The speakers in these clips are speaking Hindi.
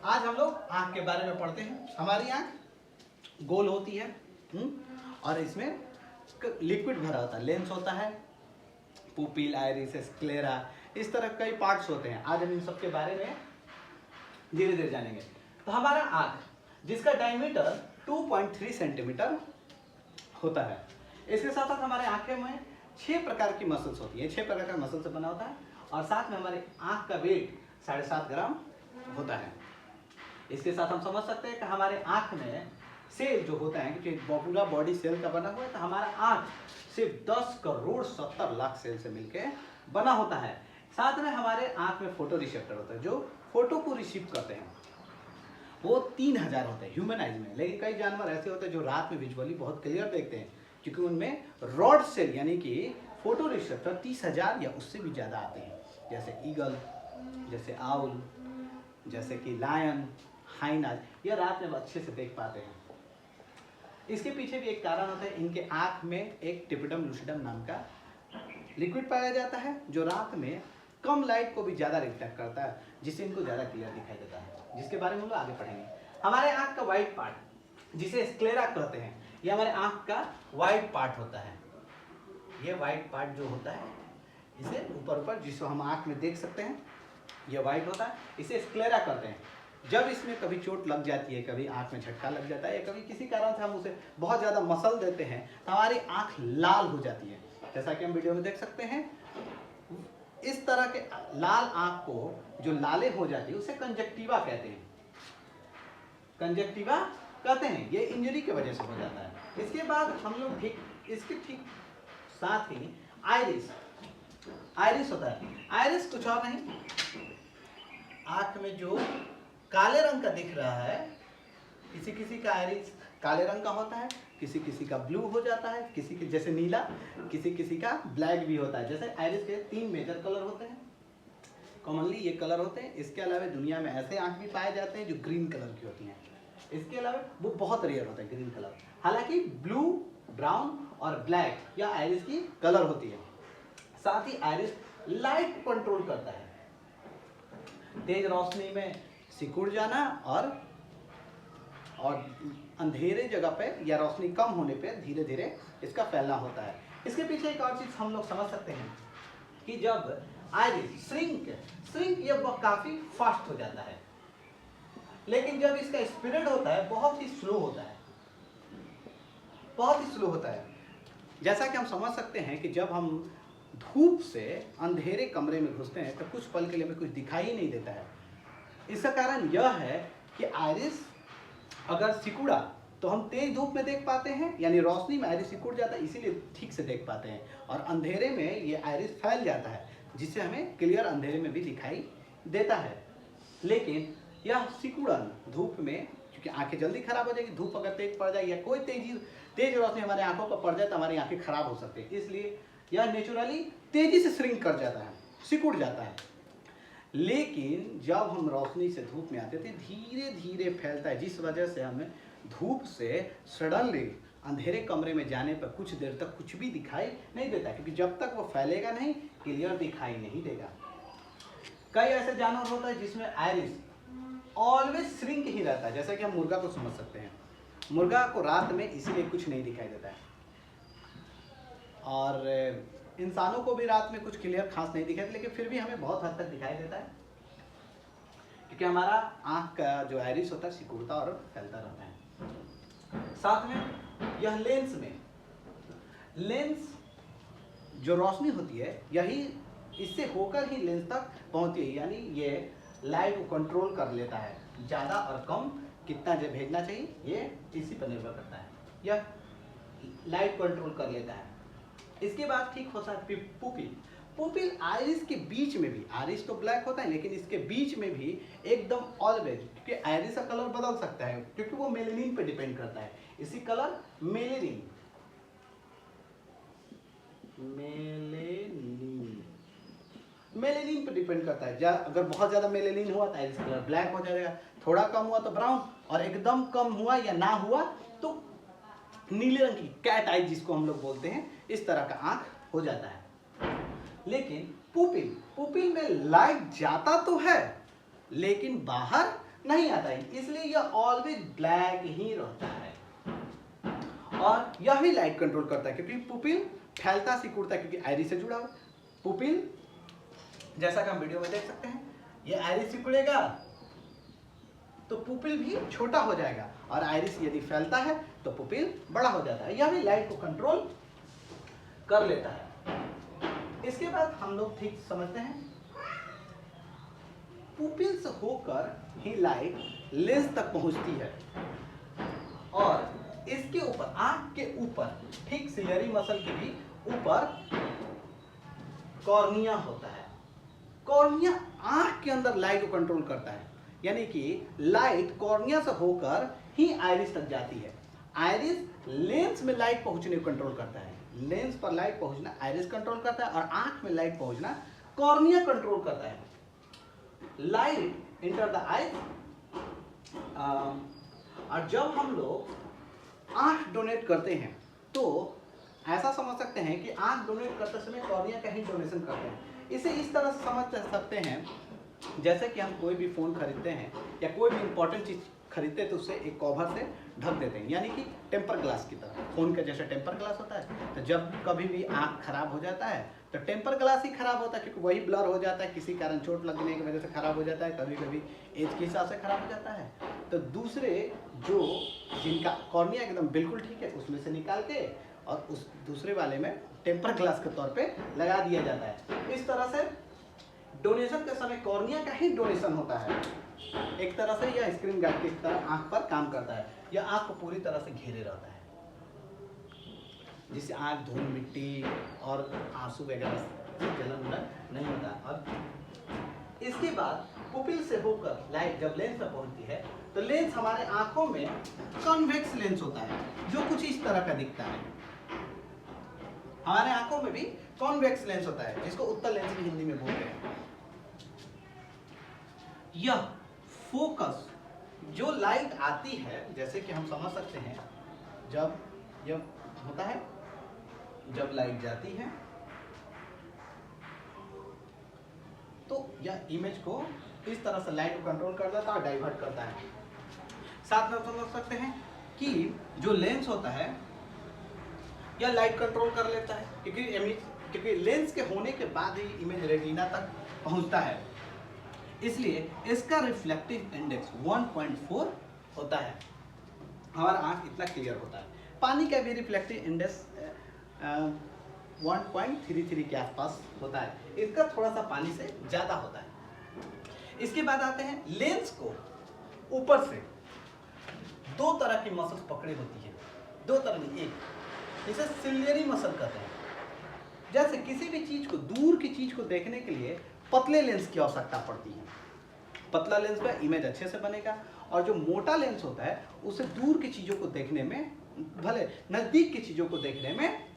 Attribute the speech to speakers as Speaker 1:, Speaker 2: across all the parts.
Speaker 1: आज हम लोग आँख के बारे में पढ़ते हैं। हमारी आँख गोल होती है और इसमें लिक्विड भरा होता है, लेंस होता है, पुपिल, आइरिस, स्क्लेरा, इस तरह कई पार्ट्स होते हैं। आज हम इन सब के बारे में धीरे धीरे जानेंगे। तो हमारा आँख जिसका डायमीटर 2.3 सेंटीमीटर होता है, इसके साथ साथ हमारे आँखें में 6 प्रकार की मसल्स होती है। 6 प्रकार का मसल से बना होता है और साथ में हमारे आँख का वेट 7.5 ग्राम होता है। इसके साथ हम समझ सकते हैं कि हमारे आँख में सेल जो होता है, क्योंकि पूरा बॉडी सेल का बना हुआ है, तो हमारा आँख सिर्फ 10 करोड़ 70 लाख सेल से मिलके बना होता है। साथ में हमारे आँख में फोटो रिसेप्टर होता है जो फोटो को रिसीव करते हैं। वो 3000 होते हैं ह्यूमन आइज में, लेकिन कई जानवर ऐसे होते हैं जो रात में विजुअली बहुत क्लियर देखते हैं, क्योंकि उनमें रॉड सेल यानी कि फोटो रिसेप्टर 30,000 या उससे भी ज़्यादा आते हैं। जैसे ईगल, जैसे आउल, जैसे कि लायन, हाइना, यह रात में अच्छे से देख पाते हैं। इसके पीछे भी एक कारण होता है, इनके आँख में एक टिपिडम लूसिडम नाम का लिक्विड पाया जाता है जो रात में कम लाइट को भी ज़्यादा रिफ्लेक्ट करता है, जिससे इनको ज़्यादा क्लियर दिखाई देता है, जिसके बारे में हम लोग आगे पढ़ेंगे। हमारे आँख का वाइट पार्ट जिसे स्क्लेरा कहते हैं, यह हमारे आँख का वाइट पार्ट होता है। ये वाइट पार्ट जो होता है, इसे ऊपर जिसको हम आँख में देख सकते हैं, यह वाइट होता है, इसे स्क्लेरा कहते हैं। जब इसमें कभी चोट लग जाती है, कभी आँख में झटका लग जाता है या कभी किसी कारण से हम उसे बहुत ज़्यादा मसल देते हैं, तो हमारी आँख लाल हो जाती है। जैसा कि हम वीडियो में देख सकते हैं, इस तरह के लाल आँख को जो लाले हो जाती है उसे कंजक्टिवा कहते हैं। कंजक्टिवा कहते हैं, ये इंजरी की वजह से हो जाता है। इसके बाद हम लोग इसके ठीक साथ ही आइरिस होता है। आइरिस कुछ और नहीं, आँख में जो काले रंग का दिख रहा है, किसी किसी का आइरिस काले रंग का होता है, किसी किसी का ब्लू हो जाता है, किसी के जैसे नीला, किसी किसी का ब्लैक भी होता है। जैसे आइरिस के 3 मेजर कलर होते हैं, कॉमनली ये कलर होते हैं। इसके अलावा दुनिया में ऐसे आँख भी पाए जाते हैं जो ग्रीन कलर की होती हैं। इसके अलावा वो बहुत रेयर होता है ग्रीन कलर। हालांकि ब्लू, ब्राउन और ब्लैक यह आइरिस की कलर होती है। साथ ही आइरिस लाइट कंट्रोल करता है, तेज रोशनी में सिकुड़ जाना और अंधेरे जगह पे या रोशनी कम होने पे धीरे धीरे इसका फैलना होता है। इसके पीछे एक और चीज हम लोग समझ सकते हैं कि जब आइरिस श्रिंक ये काफी फास्ट हो जाता है, लेकिन जब इसका स्पीड होता है बहुत ही स्लो होता है, बहुत ही स्लो होता है। जैसा कि हम समझ सकते हैं कि जब हम धूप से अंधेरे कमरे में घुसते हैं तो कुछ पल के लिए हमें कुछ दिखाई ही नहीं देता है। इसका कारण यह है कि आइरिस अगर सिकुड़ा तो हम तेज धूप में देख पाते हैं, यानी रोशनी में आइरिस सिकुड़ जाता है, इसीलिए ठीक से देख पाते हैं, और अंधेरे में ये आइरिस फैल जाता है जिससे हमें क्लियर अंधेरे में भी दिखाई देता है। लेकिन यह सिकुड़न धूप में, क्योंकि आंखें जल्दी खराब हो जाएगी, धूप अगर तेज पड़ जाए या कोई तेज रोशनी हमारे आंखों पर पड़ जाए तो हमारी आंखें खराब हो सकती है, इसलिए यह नेचुरली तेजी से श्रिंक कर जाता है, सिकुड़ जाता है। लेकिन जब हम रोशनी से धूप में आते थे धीरे धीरे फैलता है, जिस वजह से हमें धूप से सडनली अंधेरे कमरे में जाने पर कुछ देर तक कुछ भी दिखाई नहीं देता, क्योंकि जब तक वो फैलेगा नहीं क्लियर दिखाई नहीं देगा। कई ऐसे जानवर होता है जिसमें आइरिस ऑलवेज श्रिंक ही रहता है, जैसा कि हम मुर्गा को समझ सकते हैं। मुर्गा को रात में इसीलिए कुछ नहीं दिखाई देता है, और इंसानों को भी रात में कुछ क्लियर खास नहीं दिखाई, लेकिन फिर भी हमें बहुत हद तक दिखाई देता है, क्योंकि हमारा आँख का जो आइरिस होता है सिकुड़ता और फैलता रहता है। साथ में यह लेंस जो रोशनी होती है, यही इससे होकर ही लेंस तक पहुंचती है, यानी ये लाइट को कंट्रोल कर लेता है, ज़्यादा और कम कितना जो भेजना चाहिए ये इसी पर निर्भर करता है, यह लाइट कंट्रोल कर लेता है। इसके बाद ठीक होता है पुपिल आइरिस के बीच में भी, आइरिस तो ब्लैक होता है लेकिन इसके बीच में भी एकदम ऑलवेज, क्योंकि आइरिस का कलर बदल सकता है क्योंकि वो मेलेनिन पे डिपेंड करता है। इसी कलर मेलेनिन पे डिपेंड करता है। अगर बहुत ज़्यादा मेलेनिन हुआ तो आइरिस कलर ब्लैक हो जाएगा, थोड़ा कम हुआ तो ब्राउन, और एकदम कम हुआ या ना हुआ तो नीले रंग की कैट आई जिसको हम लोग बोलते हैं, इस तरह का आँख हो जाता है। लेकिन पुपिल में लाइट जाता तो है लेकिन बाहर नहीं आता है, इसलिए यह ऑलवेज ब्लैक ही रहता है। और यह भी लाइट कंट्रोल करता है क्योंकि पुपिल फैलता सिकुड़ता है, क्योंकि आइरिस से जुड़ा हुआ। पुपिल जैसा कि हम वीडियो में देख सकते हैं, ये आइरिस सिकुड़ेगा तो पुपिल भी छोटा हो जाएगा, और आइरिस यदि फैलता है तो पुपिल बड़ा हो जाता है। यह भी लाइट को कंट्रोल कर लेता है। इसके बाद हम लोग ठीक समझते हैं, पुपिल से होकर ही लाइट लेंस तक पहुंचती है, और इसके ऊपर, आंख के ऊपर, ठीक सिलियरी मसल के भी ऊपर कॉर्निया होता है। कॉर्निया आंख के अंदर लाइट को कंट्रोल करता है, यानी कि लाइट कॉर्निया से होकर ही आइरिस तक जाती है। आइरिस लेंस में लाइट पहुंचने को कंट्रोल करता है। लेंस पर लाइट पहुंचना आइरिस कंट्रोल करता है, और आंख में लाइट पहुंचना कॉर्निया कंट्रोल करता है। लाइट इंटर द आई, और जब हम लोग आंख डोनेट करते हैं तो ऐसा समझ सकते हैं कि आंख डोनेट करते समय कॉर्निया का ही डोनेशन करते हैं। इसे इस तरह से समझ सकते हैं, जैसे कि हम कोई भी फ़ोन खरीदते हैं या कोई भी इंपॉर्टेंट चीज़ खरीदते हैं तो उसे एक कवर से ढक देते हैं, यानी कि टेम्पर ग्लास की तरह। फ़ोन का जैसे टेम्पर ग्लास होता है, तो जब कभी भी आँख खराब हो जाता है तो टेम्पर ग्लास ही खराब होता है, क्योंकि वही ब्लर हो जाता है, किसी कारण चोट लगने की वजह से खराब हो जाता है, कभी कभी एज के हिसाब से खराब हो जाता है। तो दूसरे जो जिनका कॉर्निया एकदम बिल्कुल ठीक है उसमें से निकाल के और उस दूसरे वाले में टेम्पर ग्लास के तौर पे लगा दिया जाता है। इस तरह से डोनेशन के समय कॉर्निया का ही डोनेशन होता है। एक तरह से यह स्क्रीन गार्ड की तरह आंख पर काम करता है। यह आंख को पूरी तरह से घेरे रहता है, जिससे आंख, धूल, मिट्टी और आंसू वगैरह जलन उलन नहीं होता। और इसके बाद पुपिल से होकर लाइट जब लेंस में पहुंचती है तो लेंस हमारे आंखों में कॉन्वेक्स लेंस होता है, जो कुछ इस तरह का दिखता है। हमारे आंखों में भी कॉन्वेक्स लेंस होता है, जिसको उत्तल लेंस भी हिंदी में बोलते हैं। यह फोकस जो लाइट आती है, जैसे कि हम समझ सकते हैं, जब यह होता है, जब लाइट जाती है तो यह इमेज को इस तरह से लाइट को कंट्रोल कर देता है और डाइवर्ट करता है। साथ में समझ सकते हैं कि जो लेंस होता है यह लाइट कंट्रोल कर लेता है, क्योंकि लेंस के होने के बाद ही इमेज रेटिना तक पहुंचता है, इसलिए इसका रिफ्लेक्टिव इंडेक्स 1.4 होता है। हमारा आंख इतना क्लियर होता है। पानी का भी रिफ्लेक्टिव इंडेक्स 1.33 के आसपास होता है, इसका थोड़ा सा पानी से ज़्यादा होता है। इसके बाद आते हैं, लेंस को ऊपर से दो तरह की मसल्स पकड़ी होती है, दो तरह की, एक इसे सिलियरी मसल कहते हैं। जैसे किसी भी चीज़ को, दूर की चीज़ को देखने के लिए पतले लेंस की आवश्यकता पड़ती है। पतला लेंस में इमेज अच्छे से बनेगा, और जो मोटा लेंस होता है उसे दूर की चीज़ों को देखने में, भले नज़दीक की चीज़ों को देखने में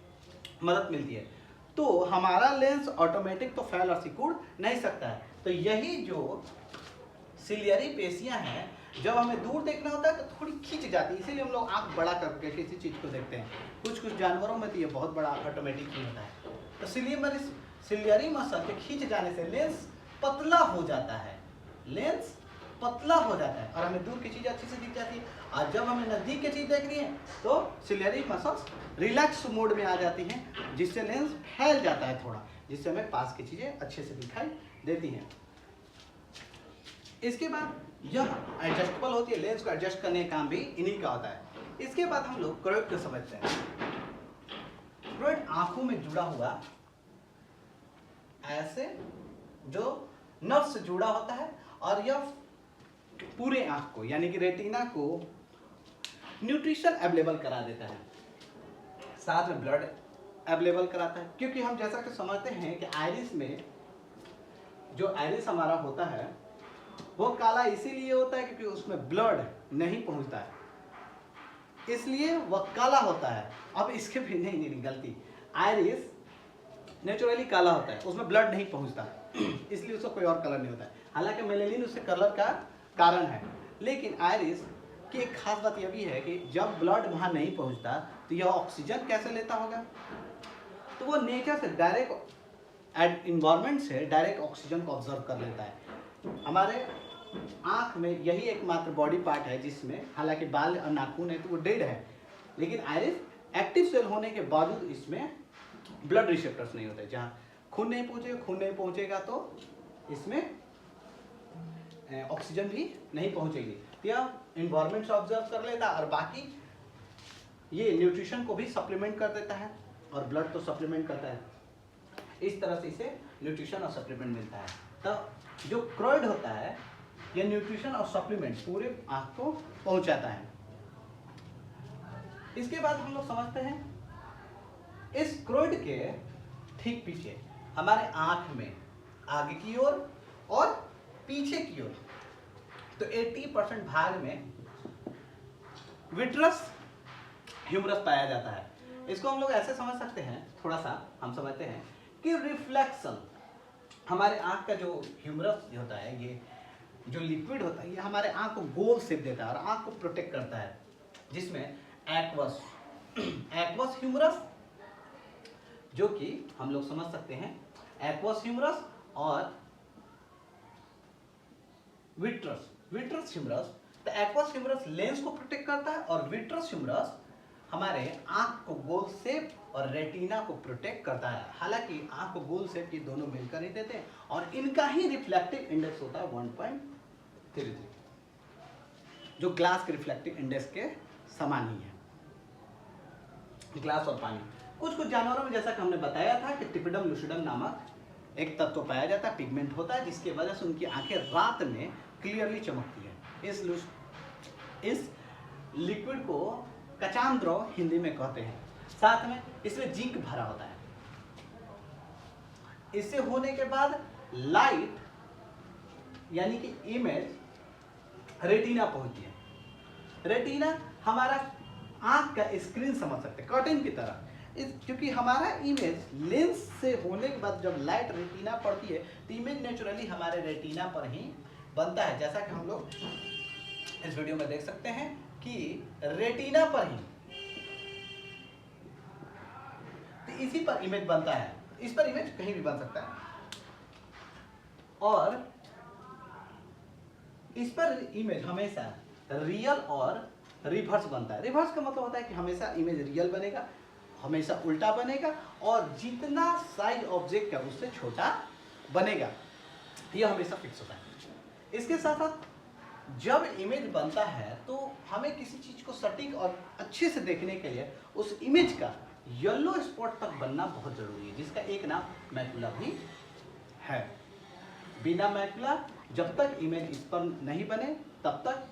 Speaker 1: मदद मिलती है। तो हमारा लेंस ऑटोमेटिक तो फैल और सिकुड़ नहीं सकता है। तो यही जो सिलियरी पेशियां हैं, जब हमें दूर देखना होता है तो थोड़ी खींच जाती है, इसीलिए हम लोग आँख बड़ा करके किसी चीज़ को देखते हैं। कुछ कुछ जानवरों में तो ये बहुत बड़ा ऑटोमेटिक ही होता है। तो सिलियरी मसल के खींच जाने से लेंस पतला हो जाता है, लेंस पतला हो जाता है, और हमें दूर की चीज़ अच्छी से दिख जाती है। और जब हमें नज़दीक की चीज़ देखनी है तो सिलियरी मसल्स रिलैक्स मोड में आ जाती हैं, जिससे लेंस फैल जाता है थोड़ा, जिससे हमें पास की चीज़ें अच्छे से दिखाई देती हैं। इसके बाद यह एडजस्टेबल होती है, लेंस को एडजस्ट करने का काम भी इन्हीं का होता है। इसके बाद हम लोग क्रोइड को समझते हैं। क्रोइड आंखों में जुड़ा हुआ ऐसे जो नर्व से जुड़ा होता है, और यह पूरे आंख को, यानी कि रेटिना को न्यूट्रिशन अवेलेबल करा देता है, साथ में ब्लड अवेलेबल कराता है। क्योंकि हम जैसा कि समझते हैं कि आइरिस में, जो आइरिस हमारा होता है वो काला इसीलिए होता है क्योंकि उसमें ब्लड नहीं पहुंचता है, इसलिए वह काला होता है। अब इसके भी नहीं गलती, आइरिस नेचुरली काला होता है, उसमें ब्लड नहीं पहुंचता इसलिए उसका कोई और कलर नहीं होता है। हालांकि मेलेनिन उससे कलर का कारण है, लेकिन आइरिस की एक खास बात यह भी है कि जब ब्लड वहाँ नहीं पहुँचता तो यह ऑक्सीजन कैसे लेता होगा, तो वो नेचर से डायरेक्ट, इन्वायरमेंट से डायरेक्ट ऑक्सीजन को ऑब्जर्व कर लेता है। हमारे आंख में यही एकमात्र बॉडी पार्ट है जिसमें, हालांकि बाल और नाखून है तो वो डेड है, लेकिन आइरिस एक्टिव सेल होने के बावजूद इसमें ब्लड रिसेप्टर्स नहीं होते। जहाँ खून नहीं पहुंचेगा तो इसमें ऑक्सीजन भी नहीं पहुंचेगी, यह इन्वायरमेंट से ऑब्जर्व कर लेता और बाकी ये न्यूट्रिशन को भी सप्लीमेंट कर देता है और ब्लड तो सप्लीमेंट करता है। इस तरह से इसे न्यूट्रिशन और सप्लीमेंट मिलता है। तो जो क्रोइड होता है ये न्यूट्रिशन और सप्लीमेंट पूरे आंख को पहुंचाता है। इसके बाद हम लोग समझते हैं इस क्रोइड के ठीक पीछे हमारे आंख में आगे की ओर और पीछे की ओर तो 80% भाग में विट्रस ह्यूमरस पाया जाता है। इसको हम लोग ऐसे समझ सकते हैं, थोड़ा सा हम समझते हैं कि रिफ्लेक्शन, हमारे आंख का जो ह्यूमरस होता है, ये जो लिक्विड होता है, ये हमारे आंख को गोल शेप देता है और आंख को प्रोटेक्ट करता है, जिसमें एक्वस ह्यूमरस, जो कि हम लोग समझ सकते हैं एक्वस ह्यूमरस और विट्रस ह्यूमरस। तो एक्वस ह्यूमरस लेंस को प्रोटेक्ट करता है और विट्रस ह्यूमरस हमारे आंख को गोल शेप और रेटिना को प्रोटेक्ट करता है। हालांकि आंख को गोल शेप ये दोनों मिलकर ही देते हैं और इनका ही रिफ्लेक्टिव इंडेक्स होता है 1.33, जो ग्लास के रिफ्लेक्टिव इंडेक्स के समान ही है। ग्लास और पानी, कुछ जानवरों में जैसा कि हमने बताया था कि टिपिडम लूसिडम नामक एक तत्व पाया जाता है, पिगमेंट होता है, जिसकी वजह से उनकी आंखें रात में क्लियरली चमकती है। इस लिक्विड को कचान द्रव हिंदी में कहते हैं। साथ में इसमें जिंक भरा होता है। इससे होने के बाद लाइट यानी कि इमेज रेटिना पहुंचती है। रेटिना हमारा आंख का स्क्रीन समझ सकते हैं, कर्टेन की तरह। क्योंकि हमारा इमेज लेंस से होने के बाद जब लाइट रेटिना पड़ती है तो इमेज नेचुरली हमारे रेटिना पर ही बनता है, जैसा कि हम लोग इस वीडियो में देख सकते हैं कि रेटिना पर ही, तो इसी पर इमेज बनता है। इस पर इमेज कहीं भी बन सकता है और इस पर इमेज हमेशा रियल और रिवर्स बनता है। रिवर्स का मतलब होता है कि हमेशा इमेज रियल बनेगा, हमेशा उल्टा बनेगा और जितना साइज ऑब्जेक्ट है उससे छोटा बनेगा, यह हमेशा फिक्स होता है। इसके साथ साथ जब इमेज बनता है तो हमें किसी चीज को सटीक और अच्छे से देखने के लिए उस इमेज का येलो स्पॉट तक बनना बहुत जरूरी है, जिसका एक नाम मैकुला भी है। बिना मैकुला जब तक इमेज इस पर नहीं बने तब तक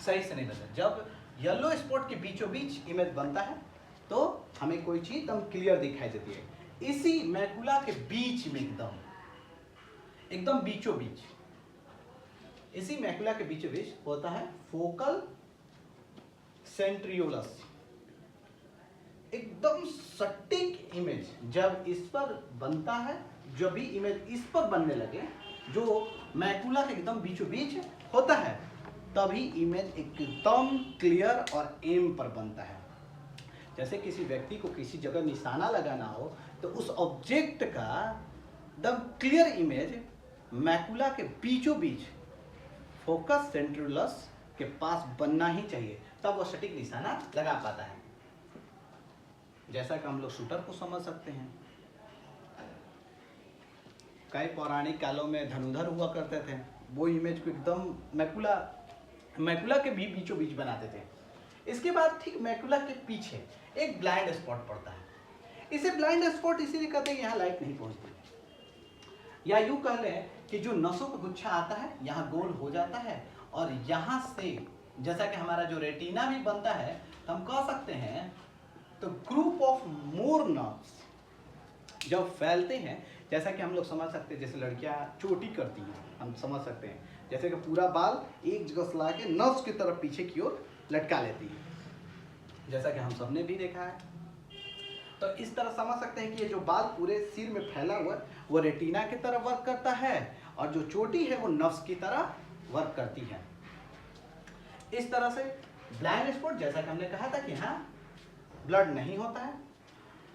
Speaker 1: सही से नहीं बनता। जब येलो स्पॉट के बीचों बीच इमेज बनता है तो हमें कोई चीज एकदम क्लियर दिखाई देती है। इसी मैकुला के बीच में एकदम बीचों बीच, इसी मैकुला के बीचों बीच होता है फोकल सेंट्रियोलस। एकदम सटीक इमेज जब इस पर बनता है, जब भी इमेज इस पर बनने लगे जो मैकुला के एकदम बीचों बीच होता है, तभी इमेज एकदम क्लियर और एम पर बनता है। जैसे किसी व्यक्ति को किसी जगह निशाना लगाना हो तो उस ऑब्जेक्ट का एकदम क्लियर इमेज मैकुला के बीचों बीच फोकस सेंट्रियोलस के पास बनना ही चाहिए, तब वो सटीक निशाना लगा पाता है। जैसा कि हम लोग शूटर को समझ सकते हैं, कई पौराणिक कालों में धनुधर हुआ करते थे, वो इमेज को एकदम मैकुला के भी बीचों बीच बनाते थे। इसके बाद ठीक मैकुला के पीछे एक ब्लाइंड स्पॉट पड़ता है। इसे ब्लाइंड स्पॉट इसीलिए कहते हैं यहाँ लाइट नहीं पहुंचती, या यूं कह लें कि जो नसों का गुच्छा आता है यहाँ गोल हो जाता है और यहाँ से जैसा कि हमारा जो रेटिना भी बनता है तो हम कह सकते हैं तो ग्रुप ऑफ मोर नर्व्स जब फैलते हैं, जैसा कि हम लोग समझ सकते हैं जैसे लड़कियां चोटी करती हैं, हम समझ सकते हैं जैसे कि पूरा बाल एक जगह से ला के नर्व्स की तरफ पीछे की ओर लटका लेती है, जैसा कि हम सबने भी देखा है। तो इस तरह समझ सकते हैं कि ये जो बाल पूरे सिर में फैला हुआ है वो रेटिना की तरह वर्क करता है और जो चोटी है वो नर्व्स की तरह वर्क करती है। इस तरह से ब्लाइंड स्पॉट, जैसा कि हमने कहा था कि यहाँ ब्लड नहीं होता है,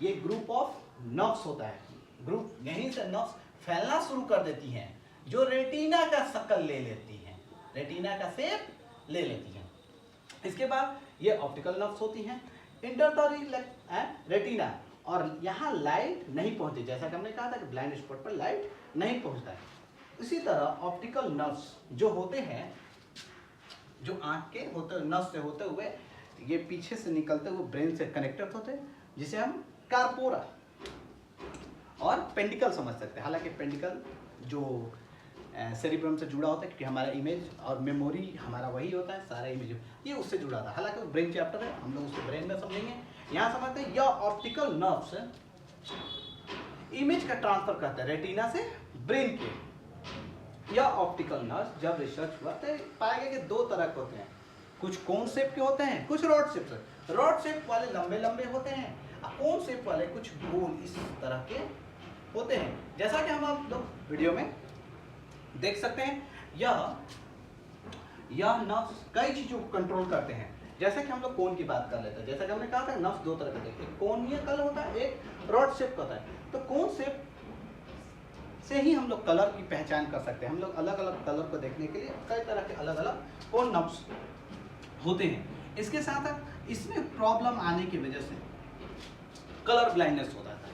Speaker 1: ये ग्रुप ऑफ नर्व्स होता है। ग्रुप यहीं से नर्व्स फैलना शुरू कर देती हैं जो रेटिना का शक्ल ले लेती हैं। रेटिना का शेप ले लेती हैं। इसके बाद ये ऑप्टिकल नर्व्स होती हैं इंटर द रेटिना, और यहाँ लाइट नहीं पहुंचती, जैसा कि हमने कहा था कि ब्लाइंड स्पॉट पर लाइट नहीं पहुंचता है। इसी तरह ऑप्टिकल नर्व्स जो होते हैं, जो आंख के होते नर्व से होते हुए ये पीछे से निकलते हुए ब्रेन से कनेक्टेड होते हैं, जिसे हम कार्पोरा और पेंडिकल समझ सकते हैं। हालांकि पेंडिकल जो सेरिब्रम से जुड़ा होता है, क्योंकि हमारा इमेज और मेमोरी हमारा वही होता है, सारा इमेज ये उससे जुड़ा था। हालांकि वो ब्रेन चैप्टर है, हम लोग उसको ब्रेन में समझेंगे। यहाँ समझते हैं यह ऑप्टिकल नर्व्स इमेज का ट्रांसफर करता है रेटिना से ब्रेन के। यह ऑप्टिकल नर्व्स जब रिसर्च हुआ तो पाया गया कि दो तरह के होते हैं, कुछ कोन शेप के होते हैं, कुछ रॉड शेप से। रॉड शेप वाले लंबे लंबे होते हैं, कोन शेप वाले कुछ गोल इस तरह के होते हैं। जैसा कि हम आप लोग वीडियो में देख सकते हैं, यह नर्व्स कई चीजों को कंट्रोल करते हैं। जैसे कि हम लोग कोन की बात कर लेते हैं, जैसा कि हमने कहा था नर्व्स दो तरह के होते हैं, एक कोनिकल होता है, एक रॉड शेप का होता है। तो कोन शेप से ही हम लोग कलर की पहचान कर सकते हैं। हम लोग अलग अलग कलर को देखने के लिए कई तरह के अलग अलग कोन नर्व्स होते हैं। इसके साथ इसमें प्रॉब्लम आने की वजह से कलर ब्लाइंडनेस हो जाता है।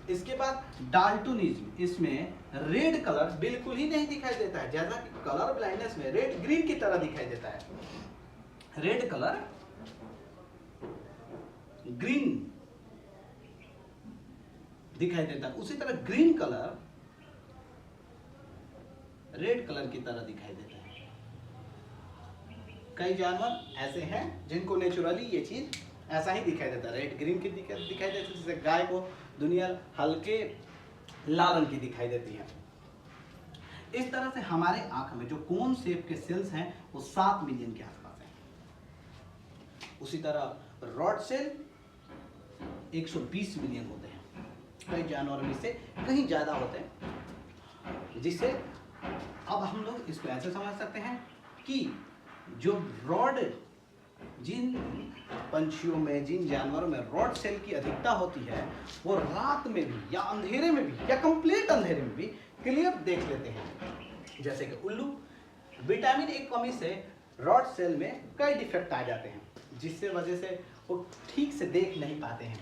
Speaker 1: इसके बाद डाल्टोनिज्म, इसमें रेड कलर बिल्कुल ही नहीं दिखाई देता है, जैसा कि कलर ब्लाइंडनेस में रेड ग्रीन की तरह दिखाई देता है। रेड कलर ग्रीन दिखाई देता है, उसी तरह ग्रीन कलर रेड कलर की तरह दिखाई देता है। कई जानवर ऐसे हैं जिनको नेचुरली ये चीज ऐसा ही दिखाई देता है, रेड ग्रीन की दिखाई देती है। जैसे गाय को दुनिया हल्के लाल रंग की दिखाई देती है। इस तरह से हमारे आंख में जो कोन शेप के सेल्स हैं वो 7 मिलियन के आसपास हैं। उसी तरह रॉड सेल 120 मिलियन होते हैं, कई जानवरों में से कहीं ज्यादा होते हैं। जिससे अब हम लोग इसको ऐसे समझ सकते हैं कि जो रॉड, जिन पंछियों में, जिन जानवरों में रॉड सेल की अधिकता होती है, वो रात में भी या अंधेरे में भी या कंप्लीट अंधेरे में भी क्लियर देख लेते हैं। जैसे कि उल्लू, विटामिन ए कमी से रॉड सेल में कई डिफेक्ट आ जाते हैं, जिससे वजह से वो ठीक से देख नहीं पाते हैं।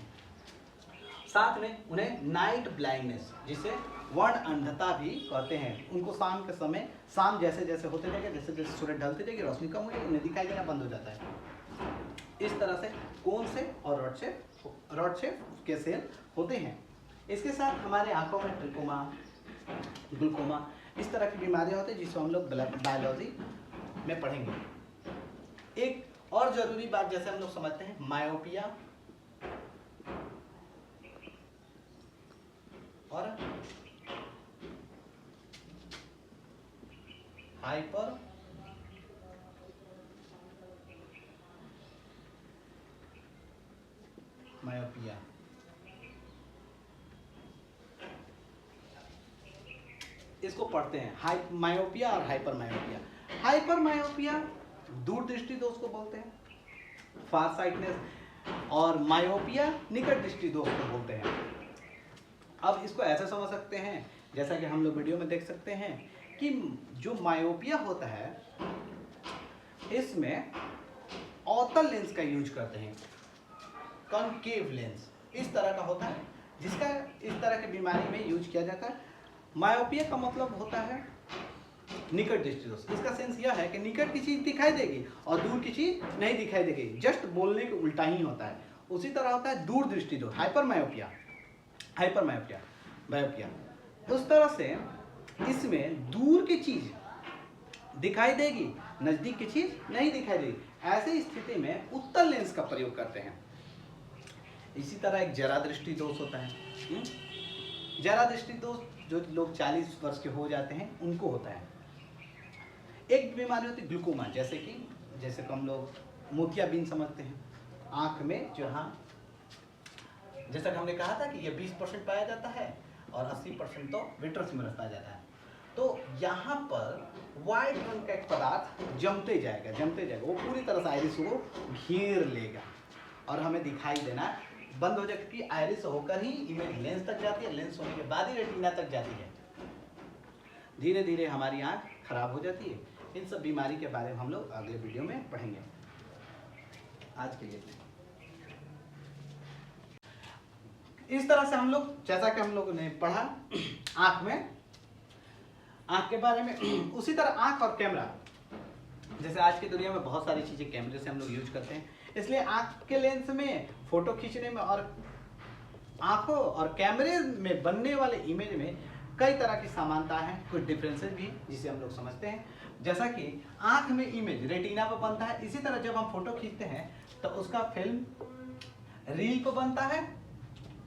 Speaker 1: साथ में उन्हें नाइट ब्लाइंडनेस, जिसे वर्ण अंधता भी कहते हैं, उनको शाम के समय, शाम जैसे जैसे होते जाएगा, जैसे जैसे सूरज ढलते जाएगी, रोशनी कम हो जाएगी, उन्हें दिखाई देना बंद हो जाता है। इस तरह से कोन से और रॉड शेप के सेल होते हैं। इसके साथ हमारे आंखों में ट्रिकोमा, ग्लूकोमा, इस तरह की बीमारियां होती हैं, जिसको हम लोग बायोलॉजी में पढ़ेंगे। एक और जरूरी बात, जैसे हम लोग समझते हैं मायोपिया और हाइपर मायोपिया, इसको पढ़ते हैं मायोपिया और हाइपर मायोपिया। हाइपर मायोपिया दूरदृष्टि दोष को बोलते हैं, फार साइटनेस, और मायोपिया निकट दृष्टि दोष को बोलते हैं। अब इसको ऐसे समझ सकते हैं, जैसा कि हम लोग वीडियो में देख सकते हैं कि जो मायोपिया होता है इसमें अवतल लेंस का यूज करते हैं, कॉनकेव लेंस इस तरह का होता है, जिसका इस तरह की बीमारी में यूज किया जाता है। मायोपिया का मतलब होता है निकट दृष्टि दोष। इसका सेंस यह है कि निकट की चीज दिखाई देगी और दूर की चीज नहीं दिखाई देगी, जस्ट बोलने के उल्टा ही होता है। उसी तरह होता है दूर दृष्टि दोष, हाइपर मायोपिया। उस तरह से इसमें दूर की चीज दिखाई देगी, नजदीक की चीज नहीं दिखाई देगी। ऐसी स्थिति में उत्तल लेंस का प्रयोग करते हैं। इसी तरह एक जरा दृष्टि दोष होता है। जरा दृष्टि दोष जो लोग 40 वर्ष के हो जाते हैं उनको होता है। एक बीमारी होती है ग्लूकोमा, जैसे कि हम लोग मोतियाबिंद समझते हैं, आंख में जहाँ, जैसा कि हमने कहा था कि ये 20% पाया जाता है और 80% तो विट्रस ह्यूमरस पाया जाता है। तो यहाँ पर व्हाइट रंग का एक पदार्थ जमते जाएगा, वो पूरी तरह से आइरिस को घेर लेगा और हमें दिखाई देना बंद हो जाएगा, क्योंकि आइरिस होकर ही इमेज लेंस तक जाती है, लेंस होने के बाद ही रेटिना तक जाती है। धीरे धीरे हमारी आंख खराब हो जाती है। इन सब बीमारी के बारे में हम लोग अगले वीडियो में पढ़ेंगे। आज के लिए इस तरह से हम लोग, जैसा कि हम लोगों ने पढ़ा आँख के बारे में, उसी तरह आँख और कैमरा, जैसे आज की दुनिया में बहुत सारी चीज़ें कैमरे से हम लोग यूज करते हैं, इसलिए आँख के लेंस में फोटो खींचने में और आँखों और कैमरे में बनने वाले इमेज में कई तरह की समानता है, कुछ डिफरेंसेस भी जिसे हम लोग समझते हैं। जैसा कि आँख में इमेज रेटिना पर बनता है, इसी तरह जब हम फोटो खींचते हैं तो उसका फिल्म रील पर बनता है।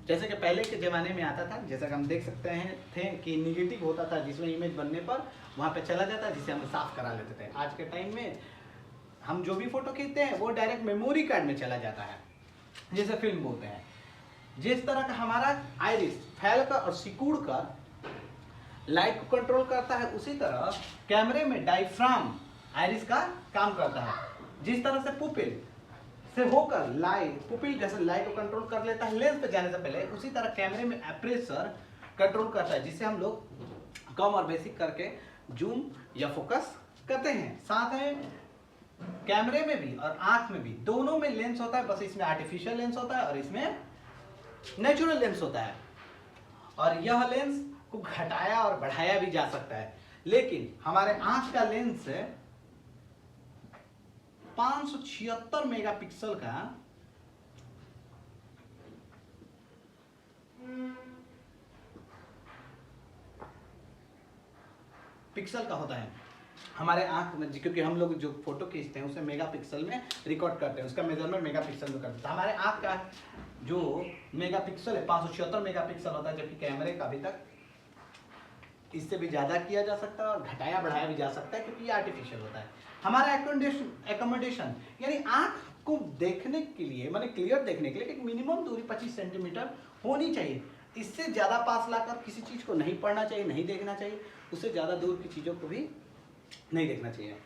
Speaker 1: जैसे कि पहले के ज़माने में आता था, जैसा कि हम देख सकते हैं थे कि निगेटिव होता था, जिसमें इमेज बनने पर वहाँ पे चला जाता है, जिसे हम साफ करा लेते थे। आज के टाइम में हम जो भी फोटो खींचते हैं वो डायरेक्ट मेमोरी कार्ड में चला जाता है, जिसे फिल्म बोलते हैं। जिस तरह का हमारा आइरिस फैलकर और सिकुड़ कर लाइट को कंट्रोल करता है, उसी तरह कैमरे में डायफ्राम आइरिस का काम करता है। जिस तरह से पुपिल से होकर पुपिल जैसे लाइट को कंट्रोल कर लेता है लेंस पे जाने से पहले, उसी तरह कैमरे में एपरेचर कंट्रोल करता है, जिससे हम लोग कम और बेसिक करके जूम या फोकस करते हैं। साथ में कैमरे में भी और आंख में भी, दोनों में लेंस होता है, बस इसमें आर्टिफिशियल लेंस होता है और इसमें नेचुरल लेंस होता है। और यह लेंस को घटाया और बढ़ाया भी जा सकता है, लेकिन हमारे आंख का लेंस 576 मेगापिक्सल का होता है हमारे आंख में, क्योंकि हम लोग जो फोटो खींचते हैं उसे मेगापिक्सल में रिकॉर्ड करते हैं, उसका मेजरमेंट मेगापिक्सल में करते हैं। हमारे आंख का जो मेगापिक्सल है 576 मेगापिक्सल होता है, जबकि कैमरे का अभी तक इससे भी ज़्यादा किया जा सकता है और घटाया बढ़ाया भी जा सकता है, क्योंकि ये आर्टिफिशियल होता है। हमारा एकोमोडेशन यानी आंख को देखने के लिए, माने क्लियर देखने के लिए एक मिनिमम दूरी 25 सेंटीमीटर होनी चाहिए। इससे ज़्यादा पास लाकर किसी चीज़ को नहीं पढ़ना चाहिए, नहीं देखना चाहिए। उससे ज़्यादा दूर की चीज़ों को भी नहीं देखना चाहिए।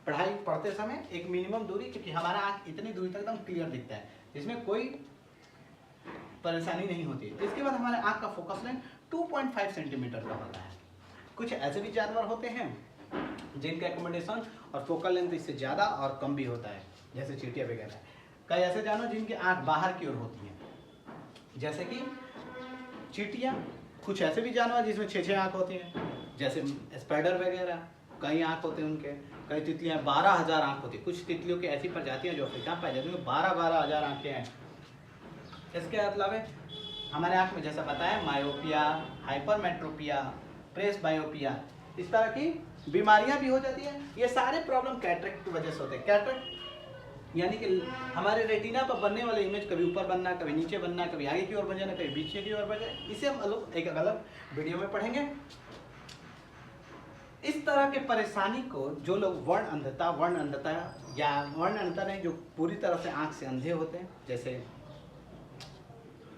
Speaker 1: पढ़ाई पढ़ते समय एक मिनिमम दूरी, क्योंकि हमारा आंख इतनी दूरी तक एकदम क्लियर दिखता है, जिसमें कोई परेशानी नहीं होती है। इसके बाद हमारे आंख का फोकस लेंथ 2.5 सेंटीमीटर का होता है। कुछ ऐसे भी जानवर होते हैं जिनका एकोमोडेशन और फोकल लेंथ इससे ज़्यादा और कम भी होता है, जैसे चींटियाँ वगैरह। कई ऐसे जानवर जिनकी आंख बाहर की ओर होती है, जैसे कि चींटियाँ। कुछ ऐसे भी जानवर जिसमें 6 आंख होती हैं, जैसे स्पाइडर वगैरह, कई आंख होते हैं उनके। कई तितलियाँ 12,000 आंख होती है। कुछ तितलियों की ऐसी प्रजातियाँ जो अफ्रीका में पाई जाती हैं, 12,000 आंखें हैं। इसके अलावा हमारे आंख में जैसा बताया मायोपिया, हाइपरमेट्रोपिया, प्रेस बायोपिया, इस तरह की बीमारियां भी हो जाती है। ये सारे प्रॉब्लम कैटरेक्ट की वजह से होते हैं। कैटरेक्ट यानी कि हमारे रेटिना पर बनने वाले इमेज कभी ऊपर बनना, कभी नीचे बनना, कभी आगे की ओर बन जाना, कभी पीछे की ओर बन जाना। इसे हम लोग एक अलग वीडियो में पढ़ेंगे। इस तरह के परेशानी को जो लोग वर्ण अंधता या वर्ण अंधता नहीं, जो पूरी तरह से आंख से अंधे होते हैं, जैसे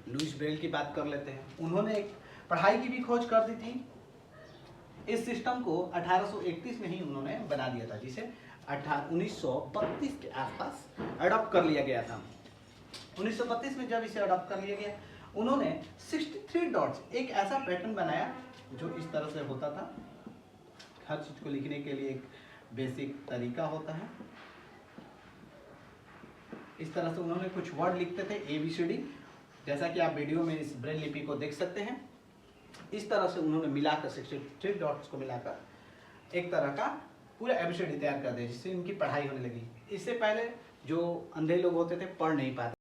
Speaker 1: लुईस ब्रेल की बात कर लेते हैं। उन्होंने एक पढ़ाई की भी खोज कर दी थी। इस सिस्टम को 1831 में ही उन्होंने बना दिया था, जिसे 1932 के आसपास अडॉप्ट कर लिया गया था। 1932 में जब इसे अडॉप्ट कर लिया गया, उन्होंने 63 डॉट्स, एक ऐसा पैटर्न बनाया जो इस तरह से होता था। हर चीज को लिखने के लिए एक बेसिक तरीका होता है। इस तरह से उन्होंने कुछ वर्ड लिखते थे, ABCD, जैसा कि आप वीडियो में इस ब्रेल लिपि को देख सकते हैं। इस तरह से उन्होंने मिलाकर 63 डॉट्स को मिलाकर एक तरह का पूरा ABCD तैयार कर दिया, जिससे इनकी पढ़ाई होने लगी। इससे पहले जो अंधे लोग होते थे पढ़ नहीं पाते।